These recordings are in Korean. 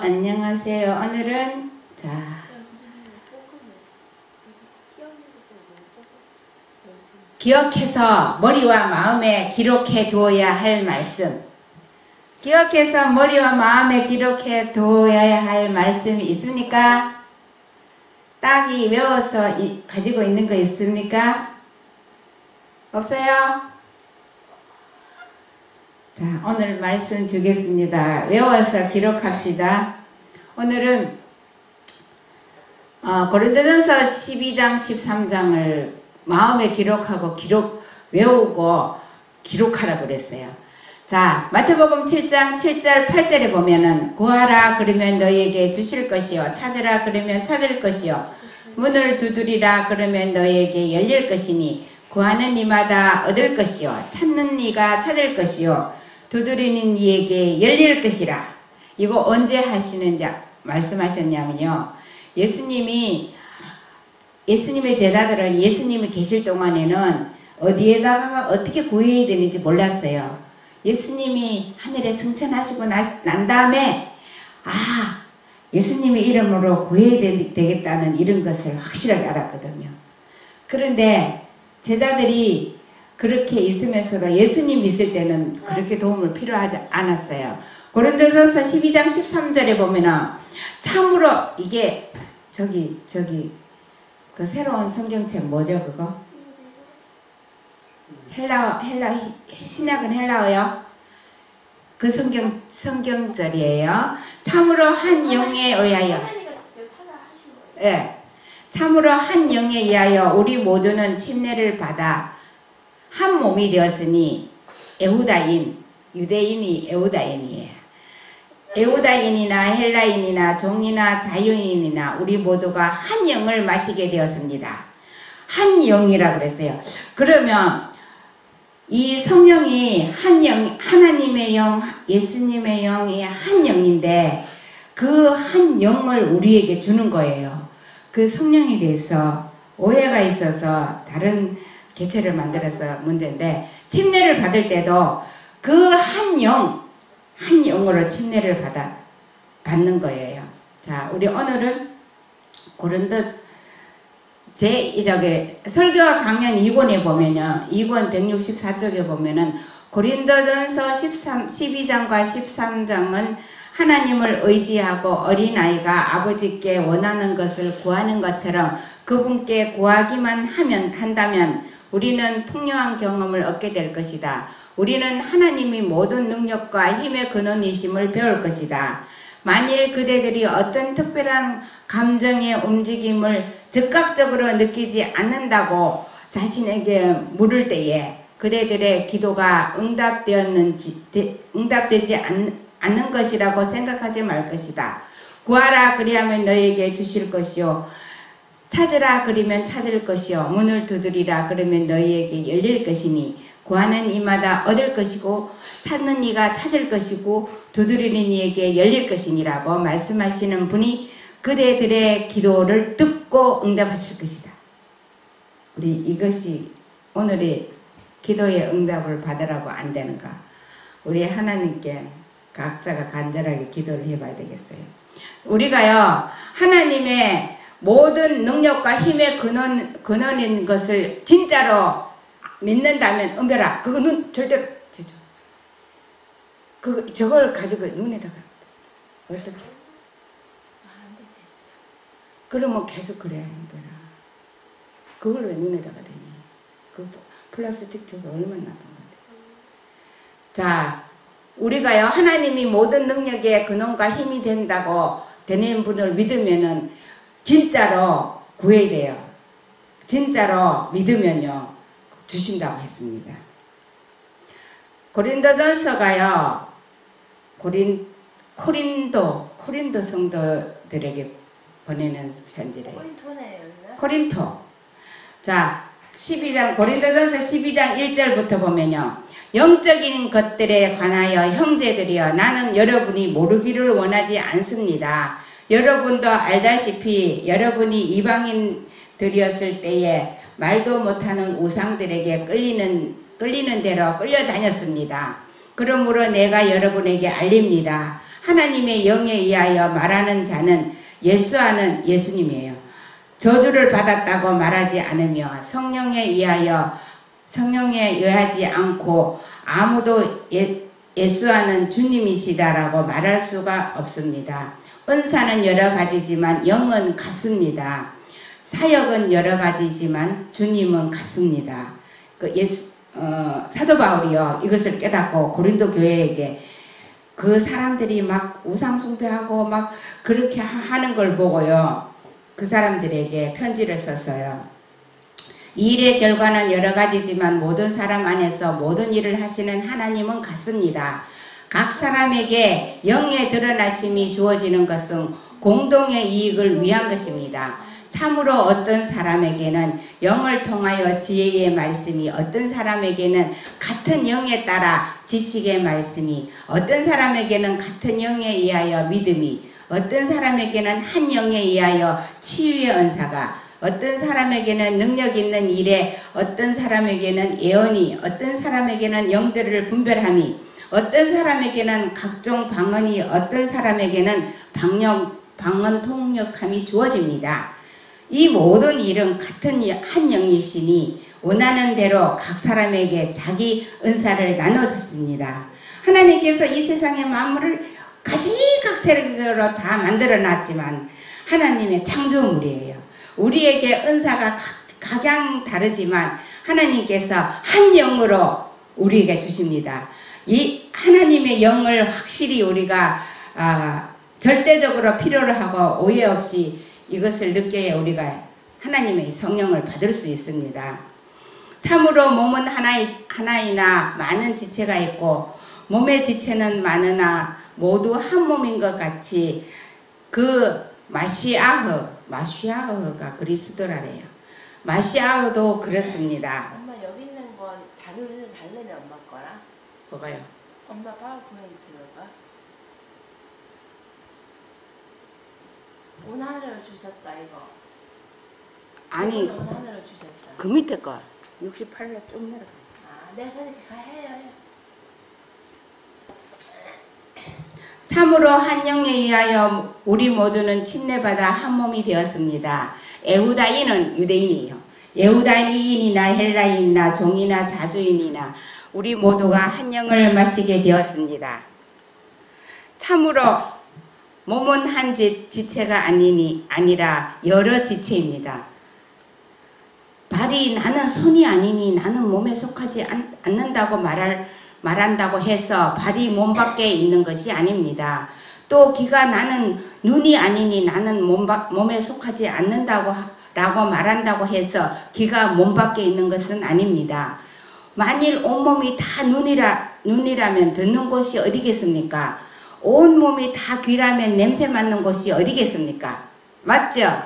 안녕하세요. 오늘은 기억해서 머리와 마음에 기록해 두어야 할 말씀. 기억해서 머리와 마음에 기록해 두어야 할 말씀이 있습니까? 딱이 외워서 가지고 있는 거 있습니까? 없어요? 자, 오늘 말씀 주겠습니다. 외워서 기록합시다. 오늘은 고린도전서 12장 13장을 마음에 기록하고 외우고 기록하라 그랬어요. 자, 마태복음 7장 7절 8절에 보면은 구하라 그러면 너희에게 주실 것이요, 찾으라 그러면 찾을 것이요, 문을 두드리라 그러면 너희에게 열릴 것이니 구하는 이마다 얻을 것이요, 찾는 이가 찾을 것이요, 두드리는 이에게 열릴 것이라. 이거 언제 하시는지 말씀하셨냐면요, 예수님의 제자들은 예수님이 계실 동안에는 어디에다가 어떻게 구해야 되는지 몰랐어요. 예수님이 하늘에 승천하시고 난 다음에 예수님의 이름으로 구해야 되겠다는 이런 것을 확실하게 알았거든요. 그런데 제자들이 그렇게 있으면서도 예수님 있을 때는 그렇게 도움을 필요하지 않았어요. 고린도전서 12장 13절에 보면은 참으로 이게 저기 그 새로운 성경책 뭐죠 그거? 신약은 헬라어요. 그 성경절이에요. 참으로 한 영에 의하여, 참으로 한 영에 의하여 우리 모두는 침례를 받아 한 몸이 되었으니 유대인이 에우다인이에요. 에우다인이나 헬라인이나 종이나 자유인이나 우리 모두가 한 영을 마시게 되었습니다. 한 영이라 그랬어요. 그러면 이 성령이 한 영, 하나님의 영, 예수님의 영이 한 영인데 그 한 영을 우리에게 주는 거예요. 그 성령에 대해서 오해가 있어서 다른 개체를 만들어서 문제인데, 침례를 받을 때도 그 한 영으로 침례를 받는 거예요. 자, 우리 오늘은 설교와 강연 2권에 보면요, 2권 164쪽에 보면은 고린도전서 12장과 13장은 하나님을 의지하고 어린아이가 아버지께 원하는 것을 구하는 것처럼 그분께 구하기만 한다면 우리는 풍요한 경험을 얻게 될 것이다. 우리는 하나님이 모든 능력과 힘의 근원이심을 배울 것이다. 만일 그대들이 어떤 특별한 감정의 움직임을 즉각적으로 느끼지 않는다고 자신에게 물을 때에 그대들의 기도가 응답되지 않는 것이라고 생각하지 말 것이다. 구하라 그리하면 너희에게 주실 것이요, 찾으라 그러면 찾을 것이요, 문을 두드리라 그러면 너희에게 열릴 것이니 구하는 이마다 얻을 것이고 찾는 이가 찾을 것이고 두드리는 이에게 열릴 것이니라고 말씀하시는 분이 그대들의 기도를 듣고 응답하실 것이다. 우리 이것이 오늘의 기도의 응답을 받으라고 안 되는가? 우리 하나님께 각자가 간절하게 기도를 해봐야 되겠어요. 우리가요, 하나님의 모든 능력과 힘의 근원인 것을 진짜로 믿는다면, 은별아, 그거 눈 절대로 저걸 가지고 눈에다가 어떻게? 그러면 계속 그래, 은별아. 그걸 왜 눈에다가 대니? 그 플라스틱 저거 얼마나 나쁜 건데. 자, 우리가요, 하나님이 모든 능력의 근원과 힘이 되는 분을 믿으면은 진짜로 구해야 돼요. 진짜로 믿으면요, 주신다고 했습니다. 고린도전서가요, 코린도 성도들에게 보내는 편지래요. 코린토. 자, 고린도전서 12장 1절부터 보면요, 영적인 것들에 관하여 형제들이여, 나는 여러분이 모르기를 원하지 않습니다. 여러분도 알다시피 여러분이 이방인들이었을 때에 말도 못하는 우상들에게 끌리는 대로 끌려다녔습니다. 그러므로 내가 여러분에게 알립니다. 하나님의 영에 의하여 말하는 자는 예수하는 예수님이에요. 저주를 받았다고 말하지 않으며 성령에 의하지 않고 아무도 예수하는 주님이시다라고 말할 수가 없습니다. 은사는 여러 가지지만 영은 같습니다. 사역은 여러 가지지만 주님은 같습니다. 사도 바울이요 이것을 깨닫고 고린도 교회에게 그 사람들이 막 우상 숭배하고 막 그렇게 하는 걸 보고요 그 사람들에게 편지를 썼어요. 이 일의 결과는 여러 가지지만 모든 사람 안에서 모든 일을 하시는 하나님은 같습니다. 각 사람에게 영의 드러나심이 주어지는 것은 공동의 이익을 위한 것입니다. 참으로 어떤 사람에게는 영을 통하여 지혜의 말씀이, 어떤 사람에게는 같은 영에 따라 지식의 말씀이, 어떤 사람에게는 같은 영에 의하여 믿음이, 어떤 사람에게는 한 영에 의하여 치유의 은사가, 어떤 사람에게는 능력 있는 일에, 어떤 사람에게는 예언이, 어떤 사람에게는 영들을 분별함이, 어떤 사람에게는 각종 방언이, 어떤 사람에게는 방언 통역함이 주어집니다. 이 모든 일은 같은 한 영이시니 원하는 대로 각 사람에게 자기 은사를 나눠줬습니다. 하나님께서 이 세상의 만물을 가지각색으로 다 만들어 놨지만 하나님의 창조물이에요. 우리에게 은사가 각양 다르지만 하나님께서 한 영으로 우리에게 주십니다. 이 하나님의 영을 확실히 우리가 절대적으로 필요로 하고 오해 없이 이것을 느껴야 우리가 하나님의 성령을 받을 수 있습니다. 참으로 몸은 하나이나 많은 지체가 있고 몸의 지체는 많으나 모두 한 몸인 것 같이 그 마시아흐가 그리스도라래요. 마시아흐도 그렇습니다. 엄마 여기 있는 건 달래네 엄마 거랑? 뭐가요? 엄마 파워포인트가? 온하늘을 주셨다 이거. 아니 온하늘을 주셨다. 그 밑에 거 68로 쭉 내려가. 내가 이렇게 해요. 참으로 한 영에 의하여 우리 모두는 침례받아 한 몸이 되었습니다. 에우다인은 유대인이에요. 에우다인이나 헬라인이나 종이나 자주인이나 우리 모두가 한 영을 마시게 되었습니다. 참으로 몸은 한 지체가 아니라 여러 지체입니다. 발이 나는 손이 아니니 나는 몸에 속하지 않는다고 말한다고 해서 발이 몸 밖에 있는 것이 아닙니다. 또 귀가 나는 눈이 아니니 나는 몸에 속하지 않는다고 말한다고 해서 귀가 몸 밖에 있는 것은 아닙니다. 만일 온몸이 다 눈이라면 듣는 곳이 어디겠습니까? 온몸이 다 귀라면 냄새 맡는 곳이 어디겠습니까? 맞죠?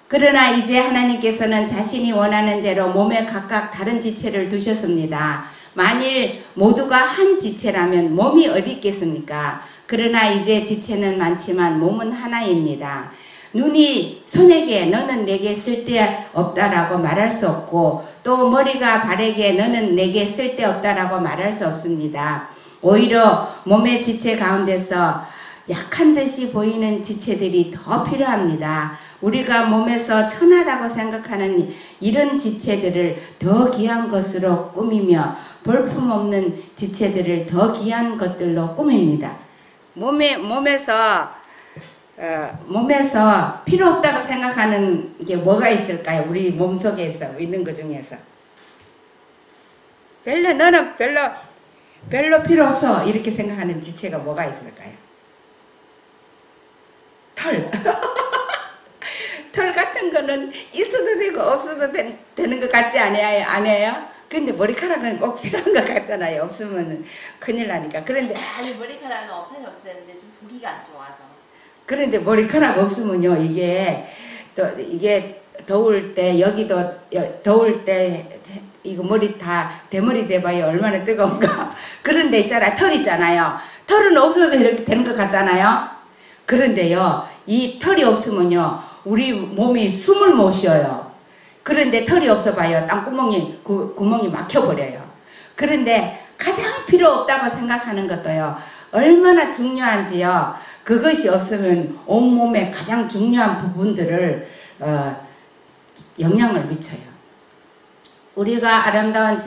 그러나 이제 하나님께서는 자신이 원하는 대로 몸에 각각 다른 지체를 두셨습니다. 만일 모두가 한 지체라면 몸이 어디 있겠습니까? 그러나 이제 지체는 많지만 몸은 하나입니다. 눈이 손에게 너는 내게 쓸데없다라고 말할 수 없고 또 머리가 발에게 너는 내게 쓸데없다라고 말할 수 없습니다. 오히려 몸의 지체 가운데서 약한 듯이 보이는 지체들이 더 필요합니다. 우리가 몸에서 천하다고 생각하는 이런 지체들을 더 귀한 것으로 꾸미며 볼품없는 지체들을 더 귀한 것들로 꾸밉니다. 몸에서 필요 없다고 생각하는 게 뭐가 있을까요? 우리 몸속에서 있는 것 중에서 너는 별로 필요 없어 이렇게 생각하는 지체가 뭐가 있을까요? 털 같은 거는 있어도 되고 없어도 되는 것 같지 않아요? 근데 머리카락은 꼭 필요한 것 같잖아요. 없으면 큰일 나니까. 그런데 아니 머리카락은 없애는데 좀 보기가 안 좋아서. 그런데 머리카락 없으면요 이게 더울 때 여기도 더울 때 이거 머리 다 대머리 대봐요 얼마나 뜨거운가. 그런데 있잖아 털 있잖아요. 털은 없어도 이렇게 되는 것 같잖아요. 그런데요 이 털이 없으면요 우리 몸이 숨을 못 쉬어요. 그런데 털이 없어 봐요. 구멍이 막혀버려요. 그런데 가장 필요 없다고 생각하는 것도요 얼마나 중요한지요. 그것이 없으면 온몸의 가장 중요한 부분들을 영향을 미쳐요. 우리가 아름다운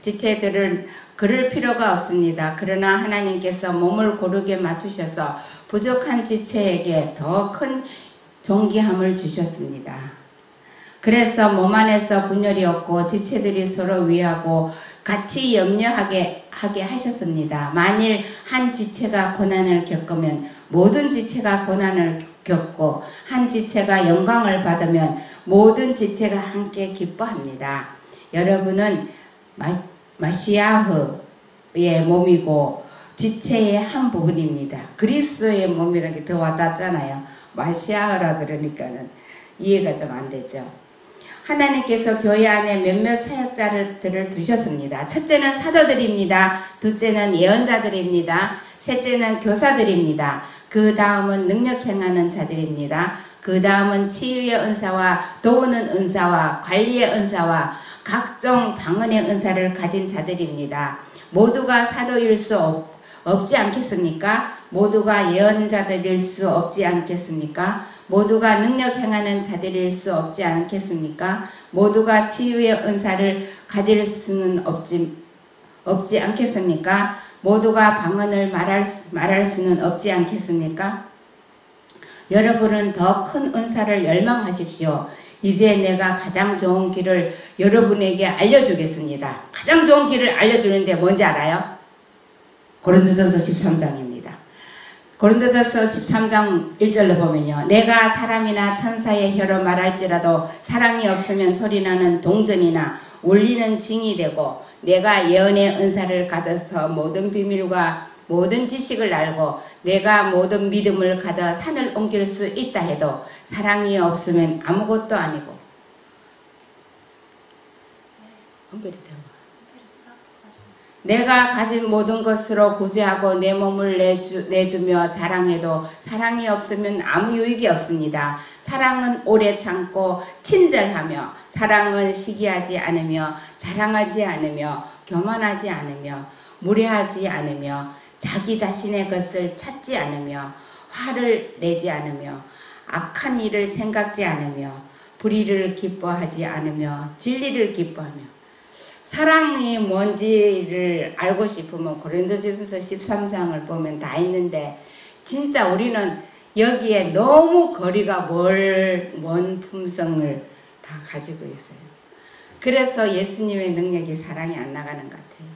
지체들을 그럴 필요가 없습니다. 그러나 하나님께서 몸을 고르게 맞추셔서 부족한 지체에게 더 큰 존귀함을 주셨습니다. 그래서 몸 안에서 분열이 없고 지체들이 서로 위하고 같이 염려하게 하셨습니다. 만일 한 지체가 고난을 겪으면 모든 지체가 고난을 겪고 한 지체가 영광을 받으면 모든 지체가 함께 기뻐합니다. 여러분은 마시아흐의 몸이고 지체의 한 부분입니다. 그리스도의 몸이라는 게 더 와닿잖아요. 마시아흐라 그러니까는 이해가 좀 안 되죠. 하나님께서 교회 안에 몇몇 사역자들을 두셨습니다. 첫째는 사도들입니다. 둘째는 예언자들입니다. 셋째는 교사들입니다. 그 다음은 능력 행하는 자들입니다. 그 다음은 치유의 은사와 도우는 은사와 관리의 은사와 각종 방언의 은사를 가진 자들입니다. 모두가 사도일 수 없지 않겠습니까? 모두가 예언자들일 수 없지 않겠습니까? 모두가 능력 행하는 자들일 수 없지 않겠습니까? 모두가 치유의 은사를 가질 수는 없지 않겠습니까? 모두가 방언을 말할 수는 없지 않겠습니까? 여러분은 더 큰 은사를 열망하십시오. 이제 내가 가장 좋은 길을 여러분에게 알려주겠습니다. 가장 좋은 길을 알려주는데 뭔지 알아요? 고린도전서 13장입니다. 고린도전서 13장 1절로 보면요. 내가 사람이나 천사의 혀로 말할지라도 사랑이 없으면 소리나는 동전이나 울리는 징이 되고 내가 예언의 은사를 가져서 모든 비밀과 모든 지식을 알고 내가 모든 믿음을 가져 산을 옮길 수 있다 해도 사랑이 없으면 아무것도 아니고 옮겨도 되고 내가 가진 모든 것으로 구제하고 내 몸을 내주며 자랑해도 사랑이 없으면 아무 유익이 없습니다. 사랑은 오래 참고 친절하며 사랑은 시기하지 않으며 자랑하지 않으며 교만하지 않으며 무례하지 않으며 자기 자신의 것을 찾지 않으며 화를 내지 않으며 악한 일을 생각지 않으며 불의를 기뻐하지 않으며 진리를 기뻐하며 사랑이 뭔지를 알고 싶으면 고린도전서 13장을 보면 다 있는데 진짜 우리는 여기에 너무 거리가 먼 품성을 다 가지고 있어요. 그래서 예수님의 능력이 사랑이 안 나가는 것 같아요.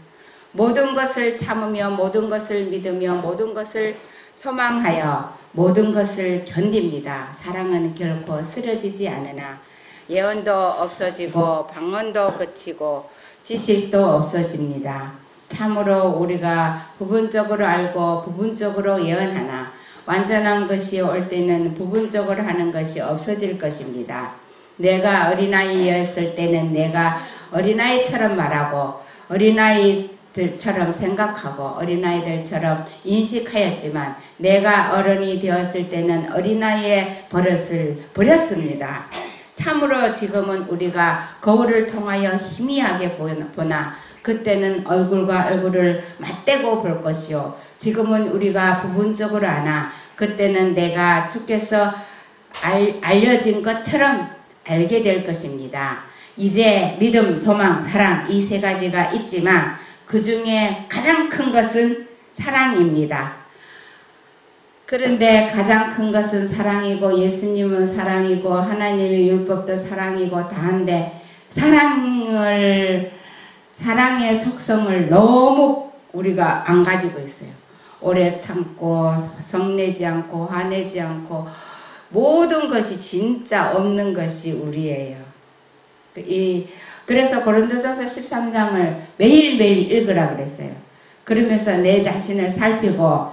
모든 것을 참으며 모든 것을 믿으며 모든 것을 소망하여 모든 것을 견딥니다. 사랑은 결코 쓰러지지 않으나 예언도 없어지고 방언도 그치고 지식도 없어집니다. 참으로 우리가 부분적으로 알고 부분적으로 예언하나 완전한 것이 올 때는 부분적으로 하는 것이 없어질 것입니다. 내가 어린아이였을 때는 내가 어린아이처럼 말하고 어린아이들처럼 생각하고 어린아이들처럼 인식하였지만 내가 어른이 되었을 때는 어린아이의 버릇을 버렸습니다. 참으로 지금은 우리가 거울을 통하여 희미하게 보나 그때는 얼굴과 얼굴을 맞대고 볼 것이요 지금은 우리가 부분적으로 아나 그때는 내가 주께서 알려진 것처럼 알게 될 것입니다. 이제 믿음, 소망, 사랑 이 세 가지가 있지만 그 중에 가장 큰 것은 사랑입니다. 그런데 가장 큰 것은 사랑이고 예수님은 사랑이고 하나님의 율법도 사랑이고 다한데 사랑의 속성을 너무 우리가 안 가지고 있어요. 오래 참고 성내지 않고 화내지 않고 모든 것이 진짜 없는 것이 우리예요. 그래서 고린도전서 13장을 매일매일 읽으라 그랬어요. 그러면서 내 자신을 살피고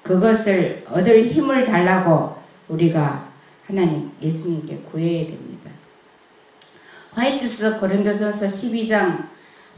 그것을 얻을 힘을 달라고 우리가 하나님 예수님께 구해야 됩니다. 화이트서 고린도전서 12장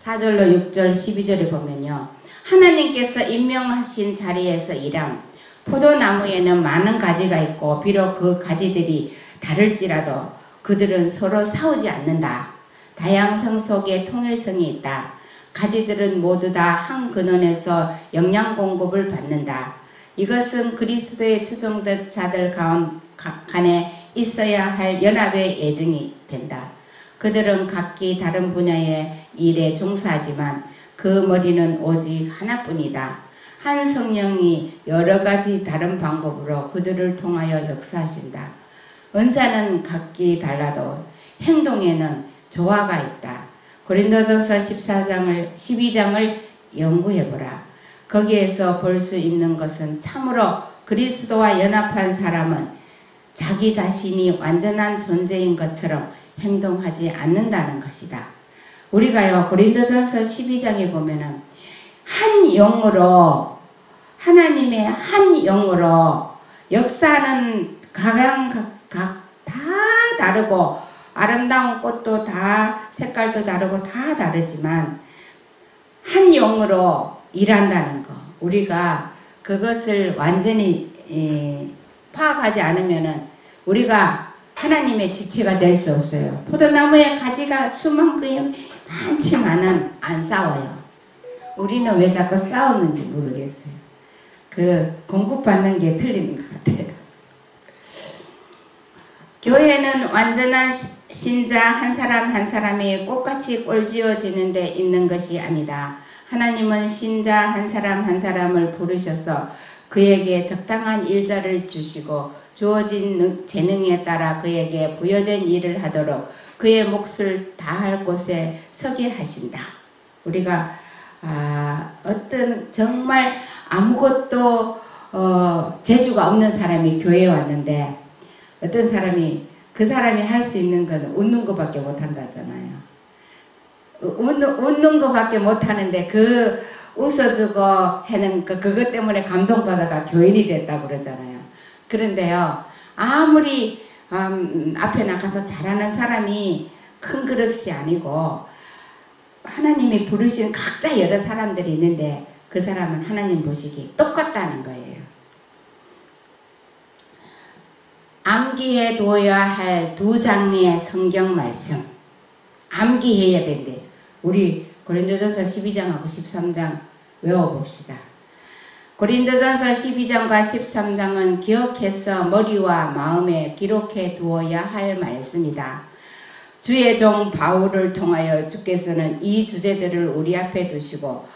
4절로 6절 12절에 보면요. 하나님께서 임명하신 자리에서 일함 포도나무에는 많은 가지가 있고 비록 그 가지들이 다를지라도 그들은 서로 싸우지 않는다. 다양성 속에 통일성이 있다. 가지들은 모두 다 한 근원에서 영양 공급을 받는다. 이것은 그리스도의 추종된 자들 간에 있어야 할 연합의 예증이 된다. 그들은 각기 다른 분야의 일에 종사하지만 그 머리는 오직 하나뿐이다. 한 성령이 여러 가지 다른 방법으로 그들을 통하여 역사하신다. 은사는 각기 달라도 행동에는 조화가 있다. 고린도전서 12장을 연구해보라. 거기에서 볼 수 있는 것은 참으로 그리스도와 연합한 사람은 자기 자신이 완전한 존재인 것처럼 행동하지 않는다는 것이다. 우리가요, 고린도전서 12장에 보면은 한 영으로, 하나님의 한 영으로 역사하는 각각 다 다르고, 아름다운 꽃도 다 색깔도 다르고 다 다르지만 한 영으로 일한다는 거, 우리가 그것을 완전히 파악하지 않으면은 우리가 하나님의 지체가 될 수 없어요. 포도나무에 가지가 수만큼 많지만은 안 싸워요. 우리는 왜 자꾸 싸우는지 모르겠어요. 그 공급받는 게 틀리는 것 같아요. 교회는 완전한 신자 한 사람 한 사람이 꽃같이 꼴지어지는 데 있는 것이 아니다. 하나님은 신자 한 사람 한 사람을 부르셔서 그에게 적당한 일자를 주시고 주어진 재능에 따라 그에게 부여된 일을 하도록 그의 몫을 다할 곳에 서게 하신다. 우리가 어떤 정말 아무것도 재주가 없는 사람이 교회에 왔는데 어떤 사람이 그 사람이 할 수 있는 건 웃는 것밖에 못한다잖아요. 웃는 것밖에 못하는데 그 웃어주고 하는 그것 때문에 감동받아가 교인이 됐다고 그러잖아요. 그런데요, 아무리 앞에 나가서 잘하는 사람이 큰 그릇이 아니고 하나님이 부르신 각자 여러 사람들이 있는데 그 사람은 하나님 보시기에 똑같다는 거예요. 암기해 두어야 할 2장의 성경 말씀, 암기해야 된대. 우리 고린도전서 12장하고 13장 외워봅시다. 고린도전서 12장과 13장은 기억해서 머리와 마음에 기록해 두어야 할 말씀이다. 주의 종 바울을 통하여 주께서는 이 주제들을 우리 앞에 두시고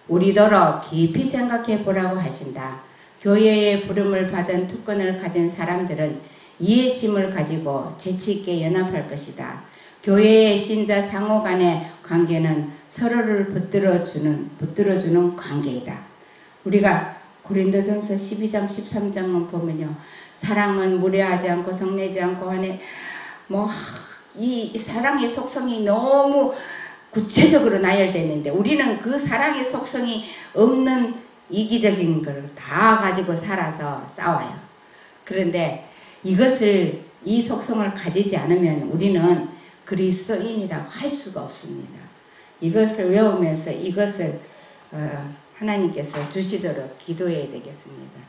우리더러 깊이 생각해 보라고 하신다. 교회의 부름을 받은 특권을 가진 사람들은 이해심을 가지고 재치있게 연합할 것이다. 교회의 신자 상호 간의 관계는 서로를 붙들어주는 관계이다. 우리가 고린도전서 12장 13장을 보면요, 사랑은 무례하지 않고 성내지 않고 이 사랑의 속성이 너무 구체적으로 나열되는데 우리는 그 사랑의 속성이 없는 이기적인 걸 다 가지고 살아서 싸워요. 그런데 이 속성을 가지지 않으면 우리는 그리스도인이라고 할 수가 없습니다. 이것을 외우면서 이것을 하나님께서 주시도록 기도해야 되겠습니다.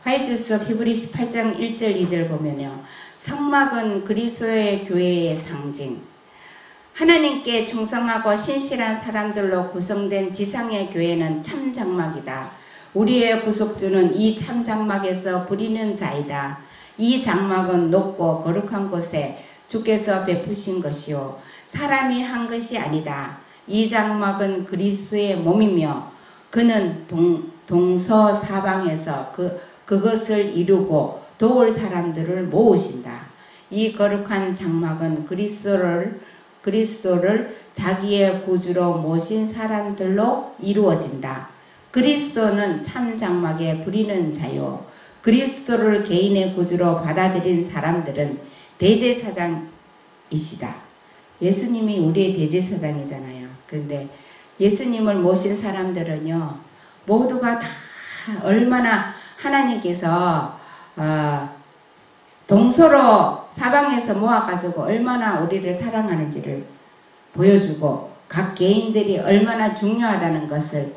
화해주석 히브리 18장 1절 2절 보면요, 성막은 그리스도의 교회의 상징, 하나님께 충성하고 신실한 사람들로 구성된 지상의 교회는 참 장막이다. 우리의 구속주는 이 참 장막에서 부리는 자이다. 이 장막은 높고 거룩한 곳에 주께서 베푸신 것이요 사람이 한 것이 아니다. 이 장막은 그리스도의 몸이며 그는 동서사방에서 그것을 이루고 도울 사람들을 모으신다. 이 거룩한 장막은 그리스도를 자기의 구주로 모신 사람들로 이루어진다. 그리스도는 참 장막에 부리는 자요, 그리스도를 개인의 구주로 받아들인 사람들은 대제사장이시다. 예수님이 우리의 대제사장이잖아요. 그런데 예수님을 모신 사람들은요, 모두가 다 얼마나 하나님께서 동서로 사방에서 모아가지고 얼마나 우리를 사랑하는지를 보여주고 각 개인들이 얼마나 중요하다는 것을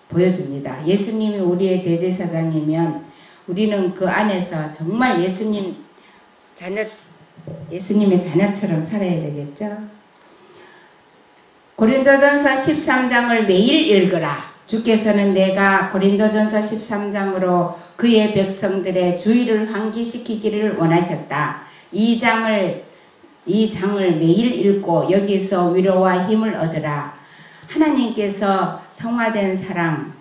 보여줍니다. 예수님이 우리의 대제사장이면 우리는 그 안에서 정말 예수님의 자녀처럼 살아야 되겠죠. 고린도전서 13장을 매일 읽으라. 주께서는 내가 고린도전서 13장으로 그의 백성들의 주의를 환기시키기를 원하셨다. 이 장을 매일 읽고 여기서 위로와 힘을 얻으라. 하나님께서 성화된 사랑,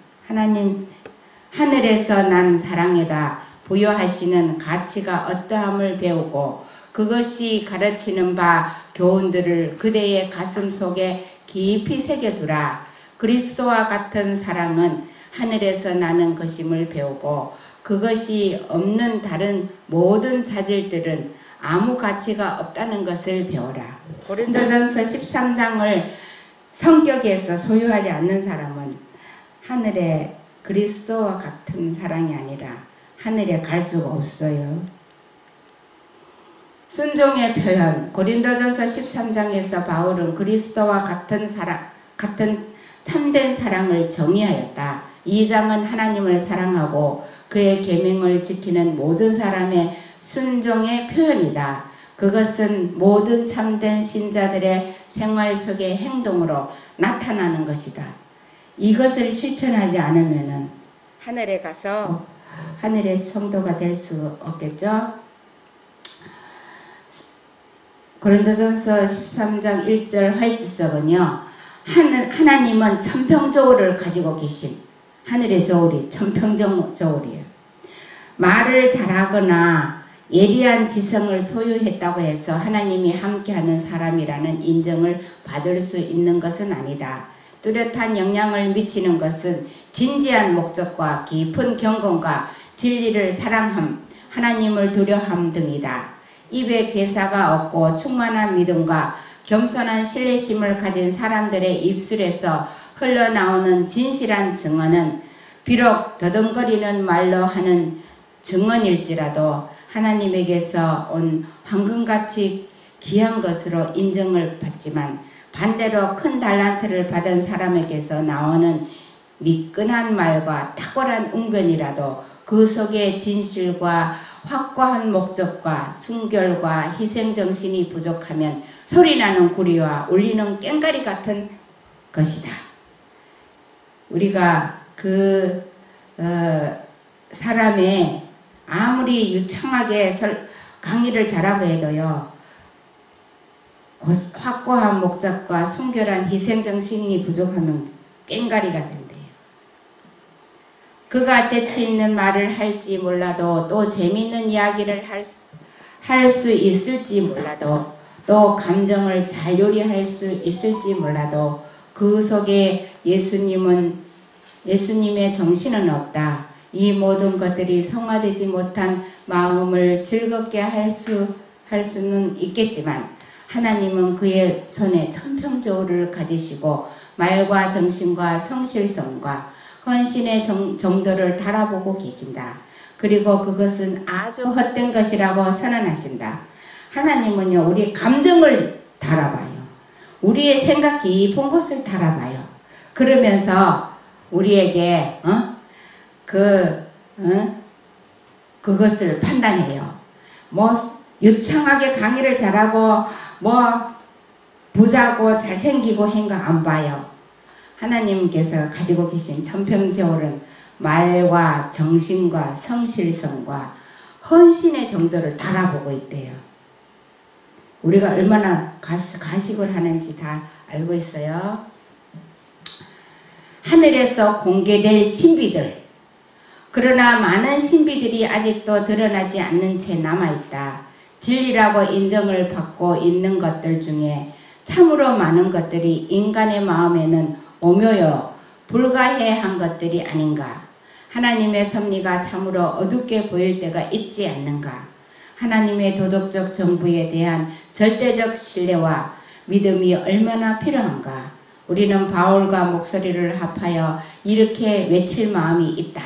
하늘에서 난 사랑에다 부여하시는 가치가 어떠함을 배우고 그것이 가르치는 바 교훈들을 그대의 가슴 속에 깊이 새겨두라. 그리스도와 같은 사랑은 하늘에서 나는 것임을 배우고 그것이 없는 다른 모든 자질들은 아무 가치가 없다는 것을 배워라. 고린도전서 13장을 성격에서 소유하지 않는 사람은 하늘에 그리스도와 같은 사랑이 아니라 하늘에 갈 수가 없어요. 순종의 표현. 고린도전서 13장에서 바울은 그리스도와 같은 참된 사랑을 정의하였다. 이 장은 하나님을 사랑하고 그의 계명을 지키는 모든 사람의 순종의 표현이다. 그것은 모든 참된 신자들의 생활 속의 행동으로 나타나는 것이다. 이것을 실천하지 않으면 하늘에 가서 하늘의 성도가 될 수 없겠죠. 고린도전서 13장 1절 화이트석은요. 하나님은 천평저울을 가지고 계신 하늘의 저울이 천평저울이에요. 말을 잘하거나 예리한 지성을 소유했다고 해서 하나님이 함께하는 사람이라는 인정을 받을 수 있는 것은 아니다. 뚜렷한 영향을 미치는 것은 진지한 목적과 깊은 경건과 진리를 사랑함, 하나님을 두려함 등이다. 입에 괴사가 없고 충만한 믿음과 겸손한 신뢰심을 가진 사람들의 입술에서 흘러나오는 진실한 증언은 비록 더듬거리는 말로 하는 증언일지라도 하나님에게서 온 황금같이 귀한 것으로 인정을 받지만 반대로 큰 달란트를 받은 사람에게서 나오는 미끈한 말과 탁월한 웅변이라도 그 속에 진실과 확고한 목적과 순결과 희생정신이 부족하면 소리나는 구리와 울리는 꽹과리 같은 것이다. 우리가 그 사람의 아무리 유창하게 강의를 잘하고 해도요. 확고한 목적과 순결한 희생정신이 부족하면 꽹과리가 된대요. 그가 재치 있는 말을 할지 몰라도 또 재미있는 이야기를 할 수 있을지 몰라도 또 감정을 잘 요리할 수 있을지 몰라도 그 속에 예수님의 정신은 없다. 이 모든 것들이 성화되지 못한 마음을 즐겁게 할 수는 있겠지만 하나님은 그의 손에 천평저울을 가지시고 말과 정신과 성실성과 헌신의 정도를 달아보고 계신다. 그리고 그것은 아주 헛된 것이라고 선언하신다. 하나님은요, 우리 감정을 달아봐요. 우리의 생각 깊은 것을 달아봐요. 그러면서 우리에게 그것을 판단해요. 뭐 유창하게 강의를 잘하고 뭐 부자고 잘생기고 한거 안 봐요. 하나님께서 가지고 계신 천평저울은 말과 정신과 성실성과 헌신의 정도를 달아보고 있대요. 우리가 얼마나 가식을 하는지 다 알고 있어요. 하늘에서 공개될 신비들. 그러나 많은 신비들이 아직도 드러나지 않는 채 남아있다. 진리라고 인정을 받고 있는 것들 중에 참으로 많은 것들이 인간의 마음에는 오묘여 불가해한 것들이 아닌가. 하나님의 섭리가 참으로 어둡게 보일 때가 있지 않는가. 하나님의 도덕적 정부에 대한 절대적 신뢰와 믿음이 얼마나 필요한가. 우리는 바울과 목소리를 합하여 이렇게 외칠 마음이 있다.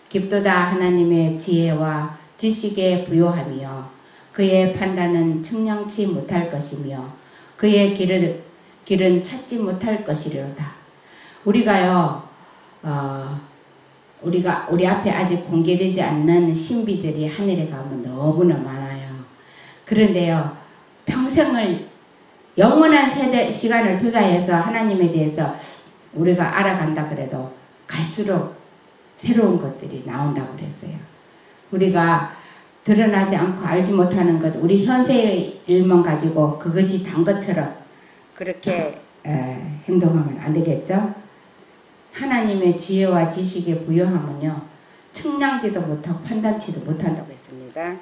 깊도다 하나님의 지혜와 지식에 부요하며 그의 판단은 측량치 못할 것이며 그의 길은 찾지 못할 것이로다. 우리가요, 우리 앞에 아직 공개되지 않는 신비들이 하늘에 가면 너무나 많아요. 그런데요, 평생을 영원한 세대 시간을 투자해서 하나님에 대해서 우리가 알아간다 그래도 갈수록 새로운 것들이 나온다고 그랬어요. 우리가 드러나지 않고 알지 못하는 것, 우리 현세의 일만 가지고 그것이 단 것처럼 그렇게 행동하면 안 되겠죠? 하나님의 지혜와 지식에 부여하면요, 측량지도 못하고 판단치도 못한다고 했습니다.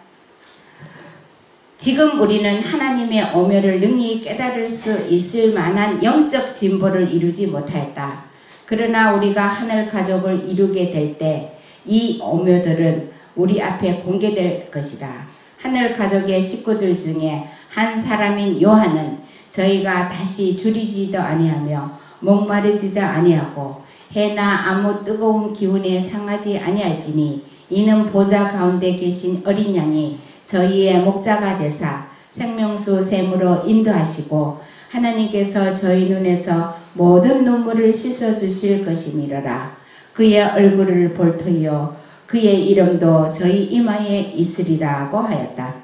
지금 우리는 하나님의 오묘를 능히 깨달을 수 있을 만한 영적 진보를 이루지 못하였다. 그러나 우리가 하늘 가족을 이루게 될 때 이 오묘들은 우리 앞에 공개될 것이다. 하늘 가족의 식구들 중에 한 사람인 요한은 저희가 다시 줄이지도 아니하며 목마르지도 아니하고 해나 아무 뜨거운 기운에 상하지 아니할지니 이는 보좌 가운데 계신 어린 양이 저희의 목자가 되사 생명수 샘으로 인도하시고 하나님께서 저희 눈에서 모든 눈물을 씻어주실 것이니라. 그의 얼굴을 볼 터이요 그의 이름도 저희 이마에 있으리라고 하였다.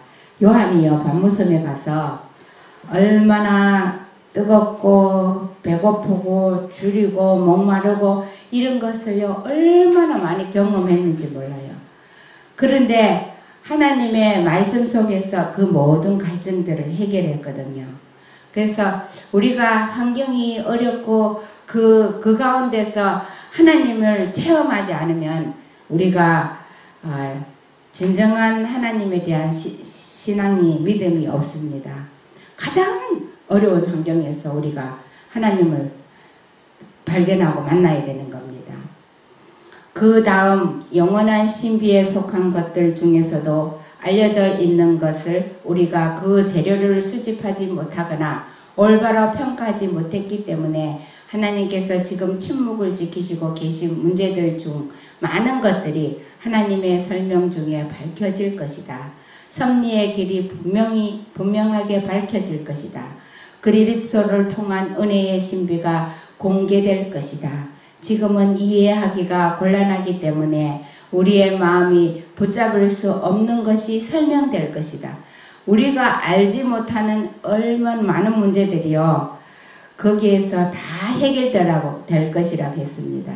요한이요 반무섬에 가서 얼마나 뜨겁고 배고프고 줄이고 목마르고 이런 것을요 얼마나 많이 경험했는지 몰라요. 그런데 하나님의 말씀 속에서 그 모든 갈증들을 해결했거든요. 그래서 우리가 환경이 어렵고 그 가운데서 하나님을 체험하지 않으면 우리가 진정한 하나님에 대한 신앙이 믿음이 없습니다. 가장 어려운 환경에서 우리가 하나님을 발견하고 만나야 되는 겁니다. 그 다음 영원한 신비에 속한 것들 중에서도 알려져 있는 것을 우리가 그 재료를 수집하지 못하거나 올바로 평가하지 못했기 때문에 하나님께서 지금 침묵을 지키시고 계신 문제들 중 많은 것들이 하나님의 설명 중에 밝혀질 것이다. 섭리의 길이 분명하게 밝혀질 것이다. 그리스도를 통한 은혜의 신비가 공개될 것이다. 지금은 이해하기가 곤란하기 때문에 우리의 마음이 붙잡을 수 없는 것이 설명될 것이다. 우리가 알지 못하는 얼마나 많은 문제들이요 거기에서 다 해결될 것이라고 했습니다.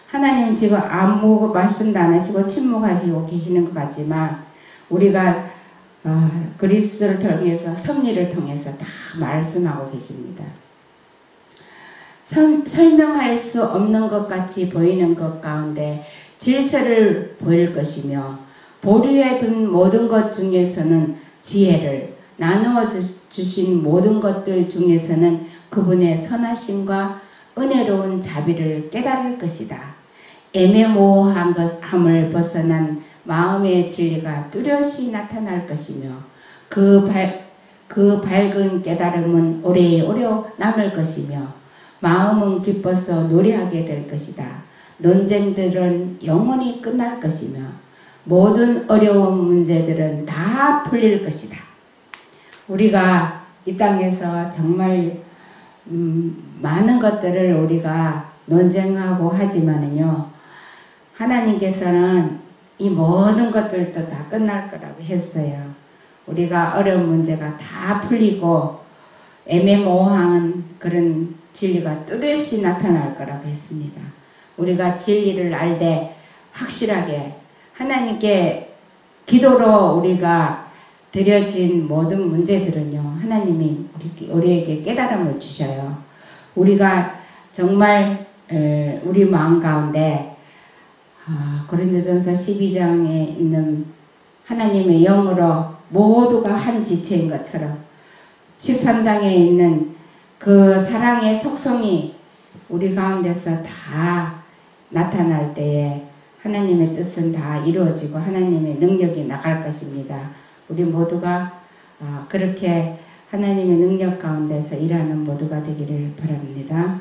하나님 지금 아무 말씀도 안 하시고 침묵하시고 계시는 것 같지만 우리가 그리스도를 통해서 섭리를 통해서 다 말씀하고 계십니다. 설명할 수 없는 것 같이 보이는 것 가운데 질서를 보일 것이며 보류해 둔 모든 것 중에서는 지혜를 나누어 주신 모든 것들 중에서는 그분의 선하심과 은혜로운 자비를 깨달을 것이다. 애매모호함을 벗어난 마음의 진리가 뚜렷이 나타날 것이며 그 밝은 깨달음은 오래오래 남을 것이며 마음은 기뻐서 노래하게 될 것이다. 논쟁들은 영원히 끝날 것이며 모든 어려운 문제들은 다 풀릴 것이다. 우리가 이 땅에서 정말 많은 것들을 우리가 논쟁하고 하지만은요 하나님께서는 이 모든 것들도 다 끝날 거라고 했어요. 우리가 어려운 문제가 다 풀리고 애매모호한 그런 진리가 뚜렷이 나타날 거라고 했습니다. 우리가 진리를 알 때 확실하게 하나님께 기도로 우리가 드려진 모든 문제들은요 하나님이 우리에게 깨달음을 주셔요. 우리가 정말 우리 마음 가운데 고린도전서 12장에 있는 하나님의 영으로 모두가 한 지체인 것처럼 13장에 있는 그 사랑의 속성이 우리 가운데서 다 나타날 때에 하나님의 뜻은 다 이루어지고 하나님의 능력이 나갈 것입니다. 우리 모두가 그렇게 하나님의 능력 가운데서 일하는 모두가 되기를 바랍니다.